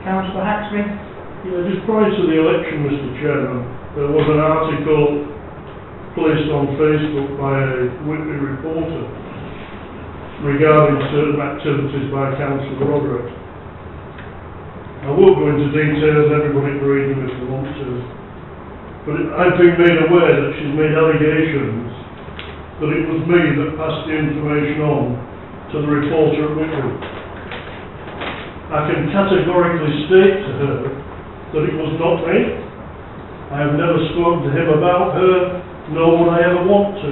Councillor Haxby. Yeah, just prior to the election, Mr. Chairman, there was an article placed on Facebook by a Whitby reporter regarding certain activities by Councillor Roderick. I won't go into details, everybody can read them if they want to, but I've been made aware that she's made allegations that it was me that passed the information on to the reporter at Whitby. I can categorically state to her that it was not me. I have never spoken to him about her, nor would I ever want to.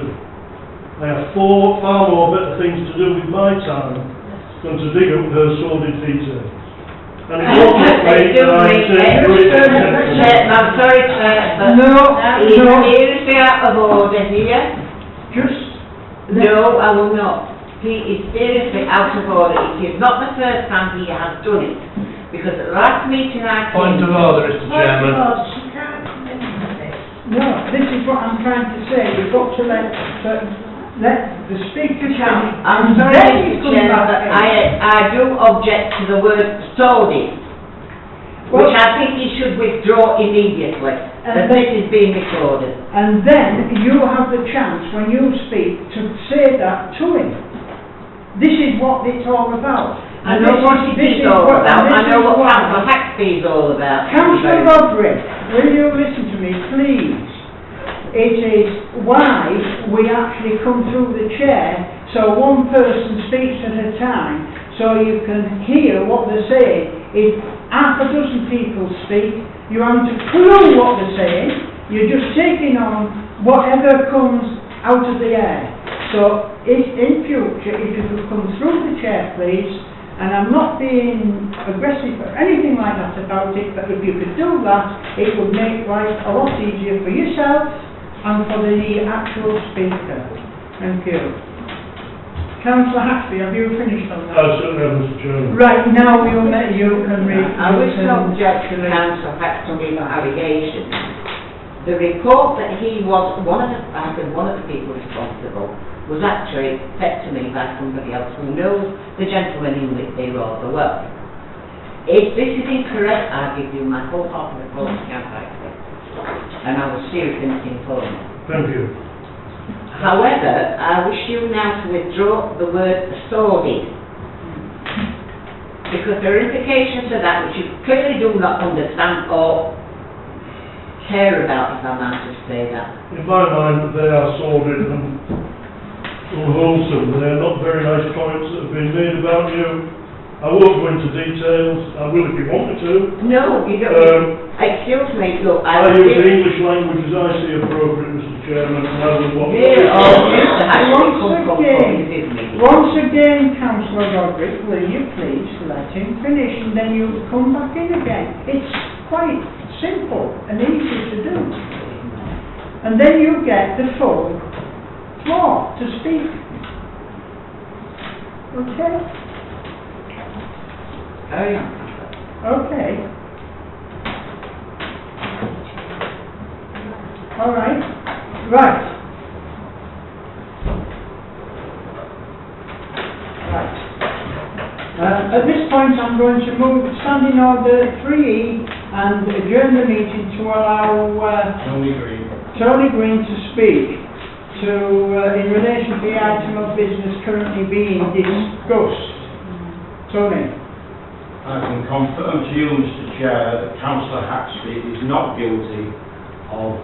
I have far more better things to do with my time than to dig up her sordid details. And it wasn't me that I take great attention. I'm sorry, sir, but he's seriously out of order here. No, I will not. He is seriously out of order. It is not the first time he has done it. Because at the last meeting I came... Point of order, Mr. Chairman. No, this is what I'm trying to say. You've got to let the speaker finish. I'm sorry, Mr. Chairman, but I do object to the word sordid, which I think he should withdraw immediately, as this is being recorded. And then you have the chance, when you speak, to say that to him. This is what it's all about. I know what it is all about. I know what Councillor Haxby is all about. Councillor Roderick, will you listen to me, please? It is why we actually come through the chair, so one person speaks at a time, so you can hear what they're saying. If half a dozen people speak, you haven't a clue what they're saying. You're just taking on whatever comes out of the air. So, in future, if you could come through the chair, please, and I'm not being aggressive or anything like that about it, but if you could do that, it would make life a lot easier for yourself and for the actual speaker. Thank you. Councillor Haxby, have you finished on that? Certainly, Mr. Chairman. Right, now you can read. I wish to object to Councillor Haxby's allegations. The report that he was one of the people responsible was actually said to me by somebody else who knows the gentleman in Whitby rather well. If this is incorrect, I give you my wholehearted apology, and I will seriously misinform you. Thank you. However, I wish you now to withdraw the word sordid, because there are implications of that which you clearly do not understand or care about, if I might just say that. In my mind, they are sordid and unwholesome. They are not very nice comments that have been made about you. I won't go into details. I will if you want me to. No, you don't. Excuse me, look, I use the English language as I see appropriate, Mr. Chairman, rather than what... Once again, Councillor Roderick, will you please let him finish and then you come back in again. It's quite simple and easy to do. And then you get the full floor to speak. Okay? Okay. All right. Right. At this point I'm going to move standing order 3E and adjourn the meeting to allow Tony Green to speak in relation to the item of business currently being discussed. Tony. I can confirm to you, Mr. Chair, that Councillor Haxby is not guilty of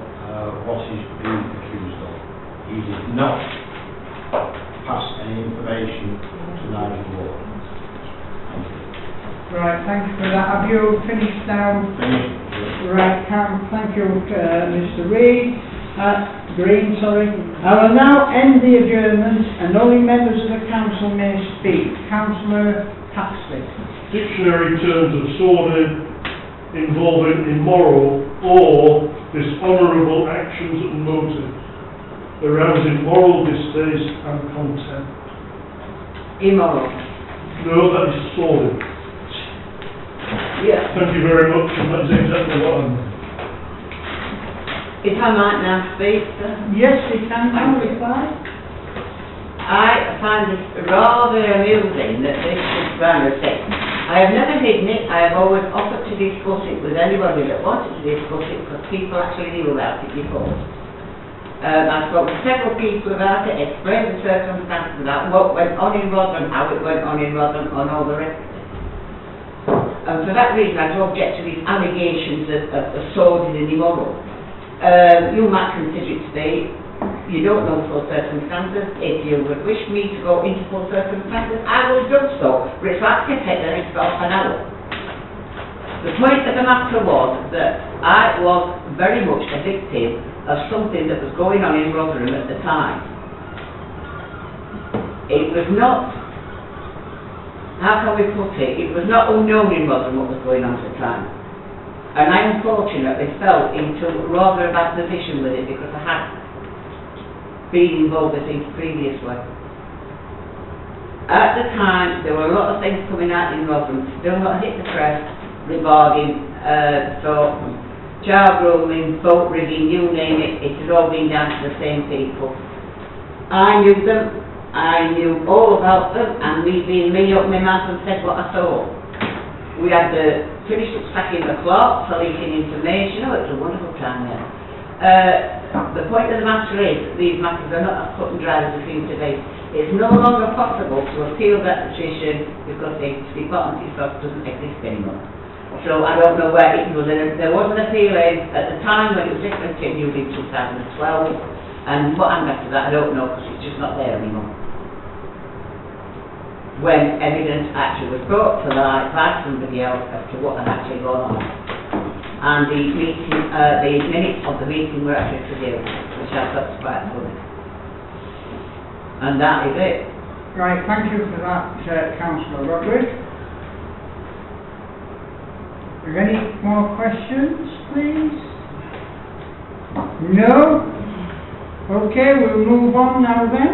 what he's being accused of. He did not pass any information to Nigel Ward. Right, thank you for that. Have you finished now? Finished. Right, thank you, Mr. Green, sorry. I will now end the adjournment and only members of the council may speak. Councillor Haxby. Dictionary terms of sordid involving immoral or dishonourable actions and motives, arousing moral distaste and contempt. Immoral. No, that is sordid. Yeah. Thank you very much, and that's exactly what I meant. If I might now speak, sir. Yes, you can now reply. I find this rather amusing that this is round a I have never hidden it, I have always offered to discuss it with anybody that wanted to discuss it, because people actually knew about it before. I've spoken to several people about it, explained the circumstances about what went on in Rotherham, how it went on in Rotherham, and all the rest of it. And for that reason, I do object to these allegations of sordid and immoral. You might consider it to be, you don't know full circumstances. If you would wish me to go into full circumstances, I will do so, but it's like to take the next half an hour. The point of the matter was that I was very much a victim of something that was going on in Rotherham at the time. It was not, how can we put it, it was not unknown in Rotherham what was going on at the time. And I unfortunately fell into rather a bad position with it because I had been involved with things previously. At the time, there were a lot of things coming out in Rotherham, still not hit the press, regarding child grooming, boat rigging, you name it, it had all been down to the same people. I knew them, I knew all about them, and me being me up my mouth and said what I thought. We had the finished up sacking the clock for leaking information. Oh, it was a wonderful time there. The point of the matter is, these matters are not as cut and dry as they seem to be. It's no longer possible to appeal that decision because the department itself doesn't exist anymore. So I don't know where it was. There was an appeal at the time when it was discontinued in 2012, and what happened after that I don't know because it's just not there anymore. When evidence actually was brought to light by somebody else as to what had actually gone on. And the meeting, the minutes of the meeting were actually produced, which I thought was quite funny. And that is it. Right, thank you for that, Councillor Roderick. Are there any more questions, please? No? Okay, we'll move on now then.